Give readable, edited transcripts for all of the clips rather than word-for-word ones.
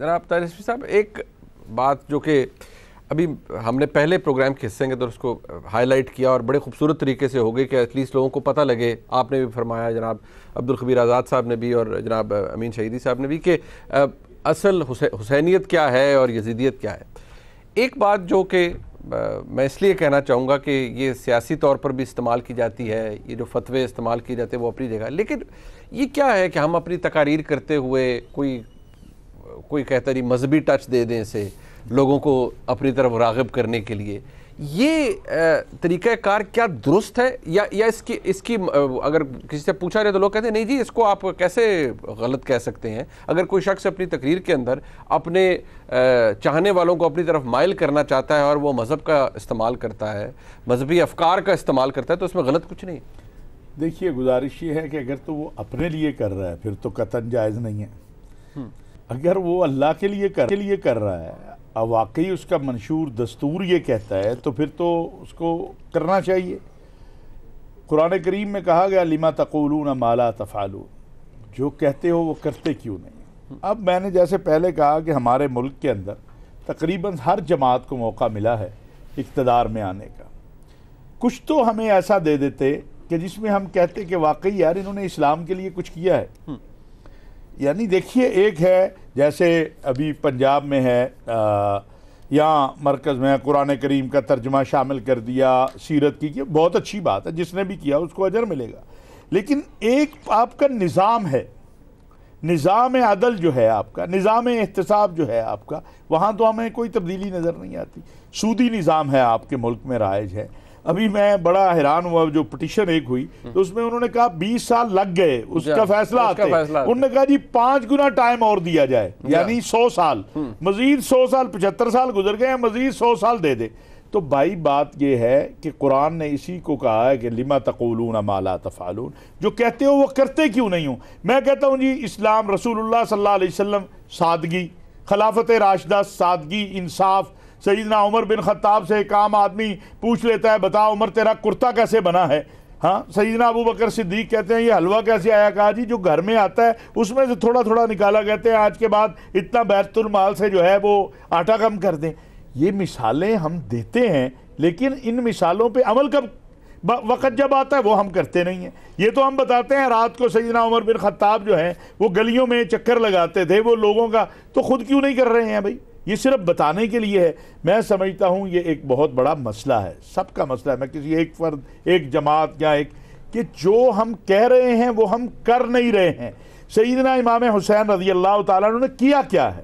جناب طاہر رضوی صاحب، ایک بات جو کہ ابھی ہم نے پہلے پروگرام کے حصے کے اندر اس کو ہائی لائٹ کیا اور بڑے خوبصورت طریقے سے ہو گئی کہ ایٹ لیسٹ لوگوں کو پتہ لگے، آپ نے بھی فرمایا، جناب عبدالخبیر آزاد صاحب نے بھی اور جناب امین شہیدی صاحب نے بھی، کہ اصل حسینیت کیا ہے اور یزیدیت کیا ہے۔ ایک بات جو کہ میں اس لیے کہنا چاہوں گا کہ یہ سیاسی طور پر بھی استعمال کی جاتی ہے، یہ جو فتوے استعمال کیے جاتے ہیں وہ اپنی جگہ، لیکن یہ کیا ہے کہ ہم اپنی تقاریر کرتے ہوئے کوئی کہتا نہیں مذہبی ٹچ دے دیں اسے لوگوں کو اپنی طرف راغب کرنے کے لیے، یہ طریقہ کار کیا درست ہے یا اس کی اگر کسی سے پوچھا جائے تو لوگ کہتے ہیں نہیں جی اس کو آپ کیسے غلط کہہ سکتے ہیں؟ اگر کوئی شخص اپنی تقریر کے اندر اپنے چاہنے والوں کو اپنی طرف مائل کرنا چاہتا ہے اور وہ مذہب کا استعمال کرتا ہے، مذہبی افکار کا استعمال کرتا ہے، تو اس میں غلط کچھ نہیں ہے۔ دیکھیے گزارش یہ ہے کہ اگر تو وہ اپنے لیے کر رہا ہے پھر تو قطعاً جائز نہیں ہے، اگر وہ اللہ کے لیے کر رہا ہے اور واقعی اس کا منشور دستور یہ کہتا ہے تو پھر تو اس کو کرنا چاہیے۔ قرآن کریم میں کہا گیا لما تقولون ما لا تفعلون، جو کہتے ہو وہ کرتے کیوں نہیں۔ اب میں نے جیسے پہلے کہا کہ ہمارے ملک کے اندر تقریباً ہر جماعت کو موقع ملا ہے اقتدار میں آنے کا، کچھ تو ہمیں ایسا دے دیتے کہ جس میں ہم کہتے کہ واقعی یار انہوں نے اسلام کے لیے کچھ کیا ہے۔ یعنی دیکھیے ایک ہے جیسے ابھی پنجاب میں ہے یہاں مرکز میں قرآن کریم کا ترجمہ شامل کر دیا، سیرت کی بہت اچھی بات ہے، جس نے بھی کیا اس کو اجر ملے گا، لیکن ایک آپ کا نظام ہے، نظام عدل جو ہے آپ کا، نظام احتساب جو ہے آپ کا، وہاں تو ہمیں کوئی تبدیلی نظر نہیں آتی۔ سودی نظام ہے آپ کے ملک میں رائج ہے۔ ابھی میں بڑا حیران ہوا جو پٹیشن ایک ہوئی تو اس میں انہوں نے کہا 20 سال لگ گئے اس کا فیصلہ آتے، انہوں نے کہا جی 5 گنا ٹائم اور دیا جائے، یعنی 100 سال مزید 100 سال 75 سال گزر گئے ہیں، مزید 100 سال دے دے۔ تو بھائی بات یہ ہے کہ قرآن نے اسی کو کہا ہے کہ لما تقولون ما لا تفعلون، جو کہتے ہو وہ کرتے کیوں نہیں ہوں۔ میں کہتا ہوں جی اسلام رسول اللہ صلی اللہ علیہ وسلم سادگی، خلافت راشدہ سادگی، انصاف۔ سیدنا عمر بن خطاب سے ایک عام آدمی پوچھ لیتا ہے بتا عمر تیرا کرتا کیسے بنا ہے؟ ہاں سیدنا ابو بکر صدیق کہتے ہیں یہ حلوہ کیسے آیا؟ کہا جی جو گھر میں آتا ہے اس میں سے تھوڑا تھوڑا نکالا، کہتے ہیں آج کے بعد اتنا بیت المال سے جو ہے وہ آٹا کم کر دیں۔ یہ مثالیں ہم دیتے ہیں لیکن ان مثالوں پہ عمل کب وقت جب آتا ہے وہ ہم کرتے نہیں ہیں۔ یہ تو ہم بتاتے ہیں رات کو سیدنا عمر بن خطاب جو ہیں وہ گلیوں میں چکر لگاتے تھے وہ لوگوں کا، تو خود کیوں نہیں کر رہے ہیں بھائی؟ یہ صرف بتانے کے لیے ہے۔ میں سمجھتا ہوں یہ ایک بہت بڑا مسئلہ ہے، سب کا مسئلہ ہے، میں کسی ایک فرد ایک جماعت یا ایک کہ جو ہم کہہ رہے ہیں وہ ہم کر نہیں رہے ہیں۔ سیدنا امام حسین رضی اللہ تعالیٰ عنہ نے کیا ہے؟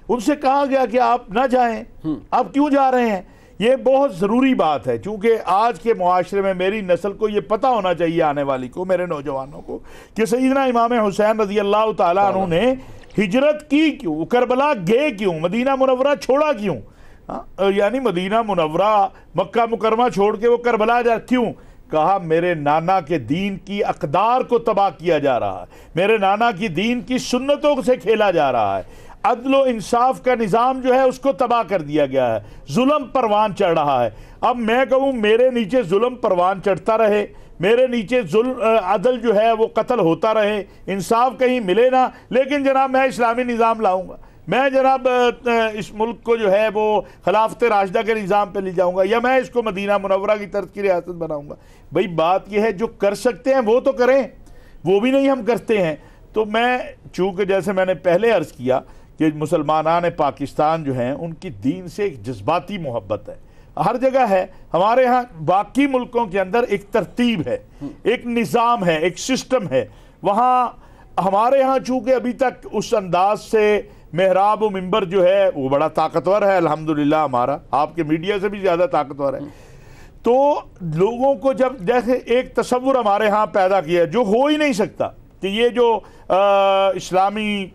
ان سے کہا گیا کہ آپ نہ جائیں، آپ کیوں جا رہے ہیں؟ یہ بہت ضروری بات ہے، چونکہ آج کے معاشرے میں میری نسل کو یہ پتہ ہونا چاہیے، آنے والی کو، میرے نوجوانوں کو، کہ سیدنا امام حسین رضی اللہ تعالیٰ عنہ نے ہجرت کی کیوں، کربلا گئے کیوں، مدینہ منورہ چھوڑا کیوں؟ یعنی مدینہ منورہ مکہ مکرمہ چھوڑ کے وہ کربلا جا کیوں؟ کہا میرے نانا کے دین کی اقدار کو تباہ کیا جا رہا ہے، میرے نانا کی دین کی سنتوں سے کھیلا جا رہا ہے، عدل و انصاف کا نظام جو ہے اس کو تباہ کر دیا گیا ہے، ظلم پروان چڑھ رہا ہے۔ اب میں کہوں میرے نیچے ظلم پروان چڑھتا رہے، میرے نیچے عدل جو ہے وہ قتل ہوتا رہے، انصاف کہیں ملے نہ، لیکن جناب میں اسلامی نظام لاؤں گا، میں جناب اس ملک کو جو ہے وہ خلافت راشدہ کے نظام پہ لے جاؤں گا، یا میں اس کو مدینہ منورہ کی طرز کی ریاست بناؤں گا۔ بھئی بات یہ ہے جو کر سکتے ہیں وہ تو کریں، وہ بھی نہیں ہم کرتے ہیں۔ تو میں چونکہ جیسے میں نے پہلے عرض کیا کہ مسلمانان پاکستان جو ہیں ان کی دین سے ایک جذباتی محبت ہے، ہر جگہ ہے، ہمارے ہاں باقی ملکوں کے اندر ایک ترتیب ہے، ایک نظام ہے، ایک سسٹم ہے، وہاں ہمارے ہاں چونکہ ابھی تک اس انداز سے محراب و منبر جو ہے وہ بڑا طاقتور ہے الحمدللہ، ہمارا آپ کے میڈیا سے بھی زیادہ طاقتور ہے، تو لوگوں کو جب جیسے ایک تصور ہمارے ہاں پیدا کیا جو ہو ہی نہیں سکتا کہ یہ جو اسلامی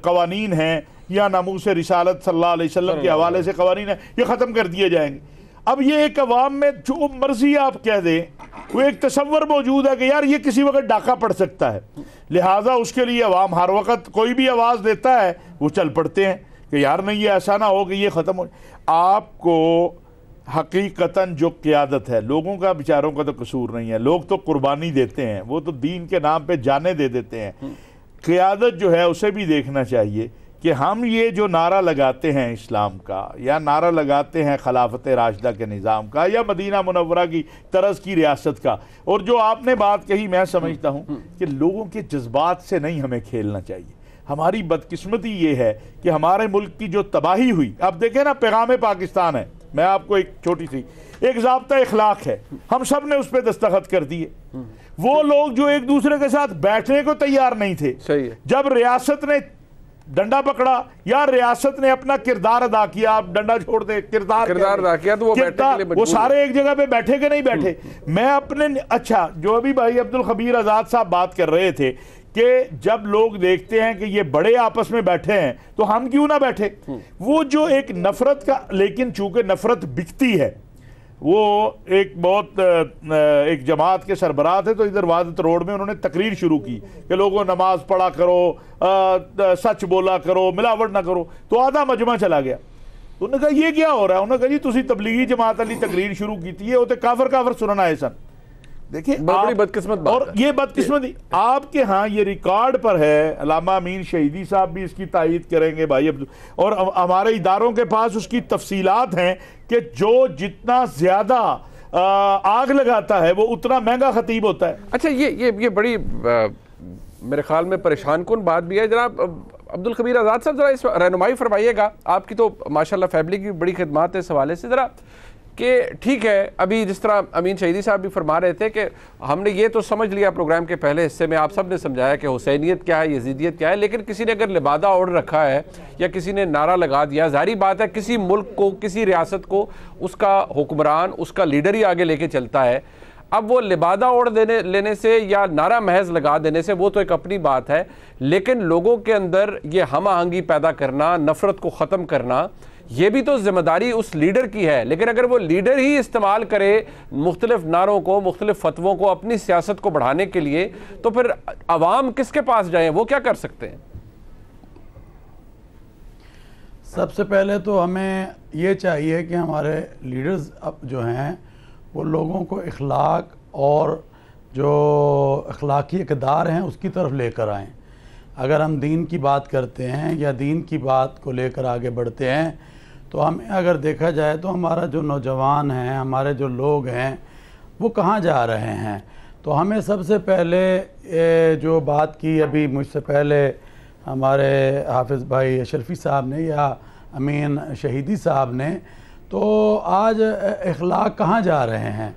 قوانین ہیں یا ناموس رسالت صلی اللہ علیہ وسلم کے حوالے سے قوانین ہیں یہ ختم کر دیے جائیں گے۔ اب یہ ایک عوام میں جو مرضی آپ کہہ دیں، وہ ایک تصور موجود ہے کہ یار یہ کسی وقت ڈاکہ پڑ سکتا ہے، لہٰذا اس کے لیے عوام ہر وقت کوئی بھی آواز دیتا ہے وہ چل پڑتے ہیں کہ یار نہیں یہ ایسا نہ ہو کہ یہ ختم ہو۔ آپ کو حقیقتاً جو قیادت ہے، لوگوں کا بیچاروں کا تو قصور نہیں ہے، لوگ تو قربانی دیتے ہیں، وہ تو دین کے نام پہ جانیں دے دیتے ہیں، قیادت جو ہے اسے بھی دیکھنا چاہیے کہ ہم یہ جو نعرہ لگاتے ہیں اسلام کا، یا نعرہ لگاتے ہیں خلافت راشدہ کے نظام کا، یا مدینہ منورہ کی طرز کی ریاست کا، اور جو آپ نے بات کہی میں سمجھتا ہوں کہ لوگوں کے جذبات سے نہیں ہمیں کھیلنا چاہیے۔ ہماری بدقسمتی یہ ہے کہ ہمارے ملک کی جو تباہی ہوئی، اب دیکھیں نا پیغام پاکستان ہے، میں آپ کو ایک چھوٹی سی ایک ضابطہ اخلاق ہے، ہم سب نے اس پہ دستخط کر دیے۔ وہ لوگ جو ایک دوسرے کے ساتھ بیٹھنے کو تیار نہیں تھے، جب ریاست نے ڈنڈا پکڑا یا ریاست نے اپنا کردار ادا کیا، آپ ڈنڈا چھوڑ دے کردار ادا کیا، تو وہ سارے ایک جگہ پہ بیٹھے کہ نہیں بیٹھے؟ میں اپنے اچھا جو ابھی بھائی عبدالخبیر آزاد صاحب بات کر رہے تھے کہ جب لوگ دیکھتے ہیں کہ یہ بڑے آپس میں بیٹھے ہیں تو ہم کیوں نہ بیٹھے، وہ جو ایک نفرت کا، لیکن چونکہ نفرت بکتی ہے، وہ ایک بہت ایک جماعت کے سربراہ تھے، تو ادھر وحدت روڈ میں انہوں نے تقریر شروع کی کہ لوگوں نماز پڑھا کرو، سچ بولا کرو، ملاوٹ نہ کرو، تو آدھا مجمع چلا گیا۔ تو انہوں نے کہا یہ کیا ہو رہا ہے؟ انہوں نے کہا جی تسی تبلیغی جماعت علی تقریر شروع کی تھی، وہ تے کافر سننا ہے سن۔ دیکھیں بڑی بدقسمت بات، اور یہ بدقسمتی آپ کے ہاں یہ ریکارڈ پر ہے، علامہ امین شہیدی صاحب بھی اس کی تائید کریں گے بھائی، اور ہمارے اداروں کے پاس اس کی تفصیلات ہیں کہ جو جتنا زیادہ آگ لگاتا ہے وہ اتنا مہنگا خطیب ہوتا ہے۔ اچھا یہ بڑی میرے خیال میں پریشان کن بات بھی ہے۔ جناب عبدالخبیر آزاد صاحب ذرا اس رہنمائی فرمائیے گا، آپ کی تو ماشاءاللہ فیملی کی بڑی خدمات ہے اس حوالے سے، ذرا کہ ٹھیک ہے ابھی جس طرح امین شہیدی صاحب بھی فرما رہے تھے کہ ہم نے یہ تو سمجھ لیا پروگرام کے پہلے حصے میں، آپ سب نے سمجھایا کہ حسینیت کیا ہے، یزیدیت کیا ہے، لیکن کسی نے اگر لبادہ اوڑھ رکھا ہے یا کسی نے نعرہ لگا دیا، ظاہری بات ہے کسی ملک کو، کسی ریاست کو اس کا حکمران، اس کا لیڈر ہی آگے لے کے چلتا ہے۔ اب وہ لبادہ اوڑھ لینے سے یا نعرہ محض لگا دینے سے وہ تو ایک اپنی بات ہے، لیکن لوگوں کے اندر یہ ہم آہنگی پیدا کرنا، نفرت کو ختم کرنا، یہ بھی تو ذمہ داری اس لیڈر کی ہے۔ لیکن اگر وہ لیڈر ہی استعمال کرے مختلف نعروں کو، مختلف فتووں کو اپنی سیاست کو بڑھانے کے لیے، تو پھر عوام کس کے پاس جائیں؟ وہ کیا کر سکتے ہیں؟ سب سے پہلے تو ہمیں یہ چاہیے کہ ہمارے لیڈرز جو ہیں وہ لوگوں کو اخلاق اور جو اخلاقی اقدار ہیں اس کی طرف لے کر آئیں۔ اگر ہم دین کی بات کرتے ہیں یا دین کی بات کو لے کر آگے بڑھتے ہیں تو ہمیں اگر دیکھا جائے تو ہمارا جو نوجوان ہیں، ہمارے جو لوگ ہیں، وہ کہاں جا رہے ہیں؟ تو ہمیں سب سے پہلے جو بات کی ابھی مجھ سے پہلے ہمارے حافظ بھائی اشرفی صاحب نے یا امین شہیدی صاحب نے، تو آج اخلاق کہاں جا رہے ہیں؟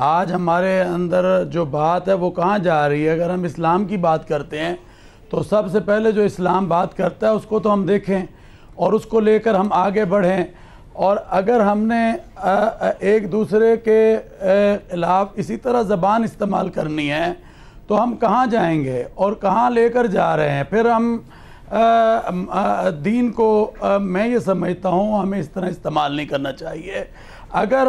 آج ہمارے اندر جو بات ہے وہ کہاں جا رہی ہے؟ اگر ہم اسلام کی بات کرتے ہیں تو سب سے پہلے جو اسلام بات کرتا ہے اس کو تو ہم دیکھیں اور اس کو لے کر ہم آگے بڑھیں، اور اگر ہم نے ایک دوسرے کے خلاف اسی طرح زبان استعمال کرنی ہے تو ہم کہاں جائیں گے اور کہاں لے کر جا رہے ہیں؟ پھر ہم دین کو میں یہ سمجھتا ہوں ہمیں اس طرح استعمال نہیں کرنا چاہیے۔ اگر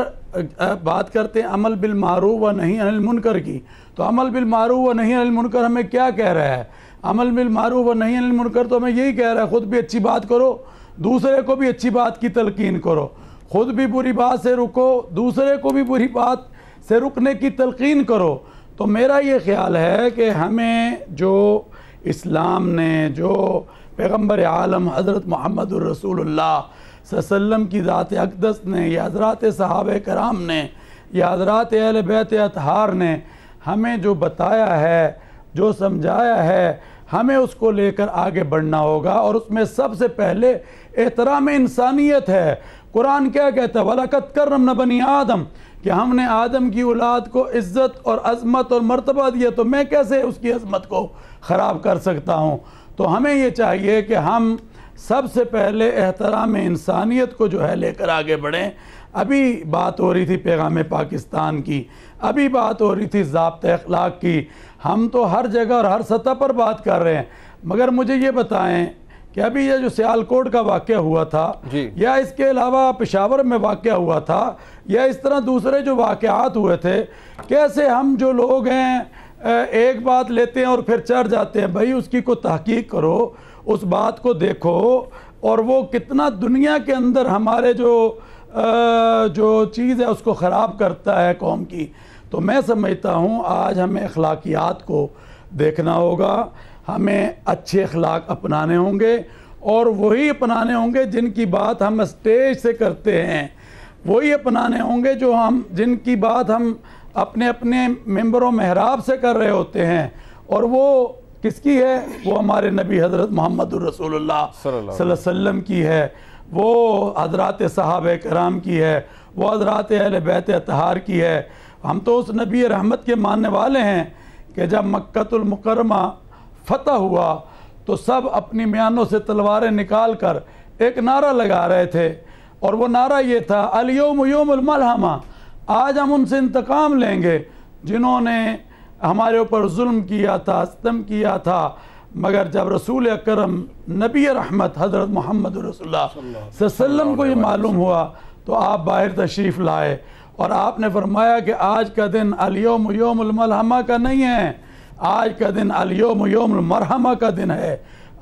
بات کرتے ہیں عمل بالمعروف و نہی عن المنکر کی، تو عمل بالمعروف و نہی عن المنکر ہمیں کیا کہہ رہا ہے؟ عمل بالمعروف و نہی عن المنکر تو ہمیں یہی کہہ رہا ہے خود بھی اچھی بات کرو، دوسرے کو بھی اچھی بات کی تلقین کرو، خود بھی بری بات سے رکو، دوسرے کو بھی بری بات سے رکنے کی تلقین کرو۔ تو میرا یہ خیال ہے کہ ہمیں جو اسلام نے، جو پیغمبر عالم حضرت محمد الرسول اللہ صلی اللہ علیہ وسلم کی ذات اقدس نے، یا حضرات صحابہ کرام نے، یا حضرات اہل بیت اطہار نے ہمیں جو بتایا ہے، جو سمجھایا ہے، ہمیں اس کو لے کر آگے بڑھنا ہوگا، اور اس میں سب سے پہلے احترام انسانیت ہے۔ قرآن کیا کہتا ہے؟ وَلَقَدْ كَرَّمْنَا بَنِي آدم، کہ ہم نے آدم کی اولاد کو عزت اور عظمت اور مرتبہ دیا، تو میں کیسے اس کی عظمت کو خراب کر سکتا ہوں؟ تو ہمیں یہ چاہیے کہ ہم سب سے پہلے احترام انسانیت کو جو ہے لے کر آگے بڑھیں۔ ابھی بات ہو رہی تھی پیغام پاکستان کی، ابھی بات ہو رہی تھی ضابطۂ اخلاق کی، ہم تو ہر جگہ اور ہر سطح پر بات کر رہے ہیں، مگر مجھے یہ بتائیں کہ ابھی یہ جو سیالکوٹ کا واقعہ ہوا تھا، یا اس کے علاوہ پشاور میں واقعہ ہوا تھا، یا اس طرح دوسرے جو واقعات ہوئے تھے، کیسے ہم جو لوگ ہیں ایک بات لیتے ہیں اور پھر چڑھ جاتے ہیں؟ بھائی اس کی کو تحقیق کرو، اس بات کو دیکھو، اور وہ کتنا دنیا کے اندر ہمارے جو چیز ہے اس کو خراب کرتا ہے قوم کی۔ تو میں سمجھتا ہوں آج ہمیں اخلاقیات کو دیکھنا ہوگا، ہمیں اچھے اخلاق اپنانے ہوں گے، اور وہی اپنانے ہوں گے جن کی بات ہم اسٹیج سے کرتے ہیں، وہی اپنانے ہوں گے جن کی بات ہم اپنے اپنے ممبر و محراب سے کر رہے ہوتے ہیں، اور وہ کس کی ہے؟ وہ ہمارے نبی حضرت محمد الرسول اللہ صلی اللہ علیہ وسلم کی ہے، وہ حضرات صحابہ کرام کی ہے، وہ حضرات اہل بیت اطہار کی ہے۔ ہم تو اس نبی رحمت کے ماننے والے ہیں کہ جب مکۃ المکرمہ فتح ہوا تو سب اپنی میانوں سے تلواریں نکال کر ایک نعرہ لگا رہے تھے، اور وہ نعرہ یہ تھا الیوم یوم الملحمہ، آج ہم ان سے انتقام لیں گے جنہوں نے ہمارے اوپر ظلم کیا تھا، ستم کیا تھا۔ مگر جب رسول اکرم نبی رحمت حضرت محمد رسول اللہ صلی اللہ علیہ وسلم کو یہ معلوم ہوا تو آپ باہر تشریف لائے، اور آپ نے فرمایا کہ آج کا دن الیوم یوم الملحمہ کا نہیں ہے، آج کا دن الیوم یوم المرحمہ کا دن ہے،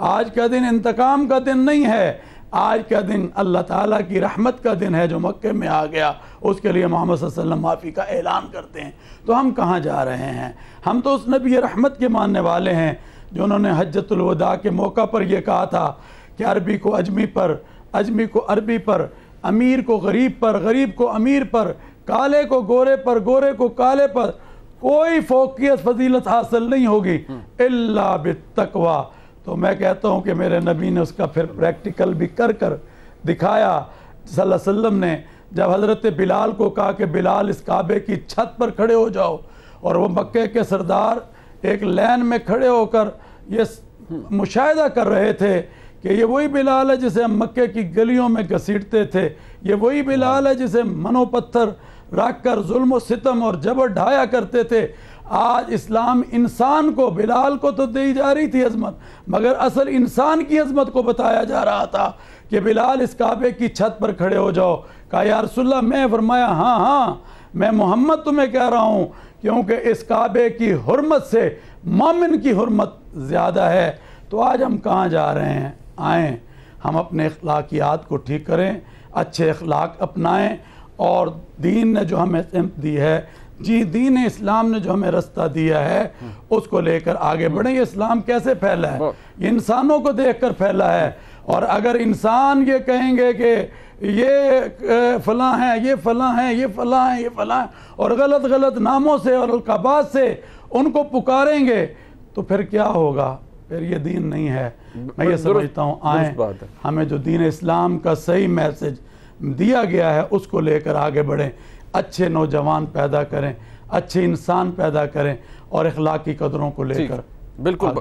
آج کا دن انتقام کا دن نہیں ہے، آج کا دن اللہ تعالیٰ کی رحمت کا دن ہے جو مکہ میں آ گیا، اس کے لیے محمد صلی اللہ علیہ وسلم معافی کا اعلان کرتے ہیں۔ تو ہم کہاں جا رہے ہیں؟ ہم تو اس نبی رحمت کے ماننے والے ہیں جو انہوں نے حجۃ الوداع کے موقع پر یہ کہا تھا کہ عربی کو اجمی پر، اجمی کو عربی پر، امیر کو غریب پر، غریب کو امیر پر، کالے کو گورے پر، گورے کو کالے پر، کوئی فوقیت فضیلت حاصل نہیں ہوگی الا بالتقوی۔ تو میں کہتا ہوں کہ میرے نبی نے اس کا پھر پریکٹیکل بھی کر دکھایا۔ صلی اللہ علیہ وسلم نے جب حضرت بلال کو کہا کہ بلال اس کعبے کی چھت پر کھڑے ہو جاؤ، اور وہ مکے کے سردار ایک لین میں کھڑے ہو کر یہ مشاہدہ کر رہے تھے کہ یہ وہی بلال ہے جسے ہم مکے کی گلیوں میں گھسیٹتے تھے، یہ وہی بلال ہے جسے منو پتھر رکھ کر ظلم و ستم اور جبر ڈھایا کرتے تھے۔ آج اسلام انسان کو، بلال کو تو دی جا رہی تھی عظمت، مگر اصل انسان کی عظمت کو بتایا جا رہا تھا کہ بلال اس کعبے کی چھت پر کھڑے ہو جاؤ۔ کہا یا رسول اللہ، میں فرمایا ہاں میں محمد تمہیں کہہ رہا ہوں، کیونکہ اس کعبے کی حرمت سے مومن کی حرمت زیادہ ہے۔ تو آج ہم کہاں جا رہے ہیں؟ آئیں ہم اپنے اخلاقیات کو ٹھیک کریں، اچھے اخلاق اپنائیں، اور دین نے جو ہمیں سمت دی ہے، دین اسلام نے جو ہمیں رستہ دیا ہے اس کو لے کر آگے بڑھیں۔ یہ اسلام کیسے پھیلا ہے؟ یہ انسانوں کو دیکھ کر پھیلا ہے، اور اگر انسان یہ کہیں گے کہ یہ فلاں ہیں، یہ فلاں ہیں، یہ فلاں ہیں، یہ فلاں ہیں، اور غلط غلط ناموں سے اور القابات سے ان کو پکاریں گے تو پھر کیا ہوگا؟ پھر یہ دین نہیں ہے۔ میں یہ سمجھتا ہوں آئیں ہمیں جو دین اسلام کا صحیح میسج دیا گیا ہے اس کو لے کر آگے بڑھیں، اچھے نوجوان پیدا کریں، اچھے انسان پیدا کریں، اور اخلاقی قدروں کو لے کر بالکل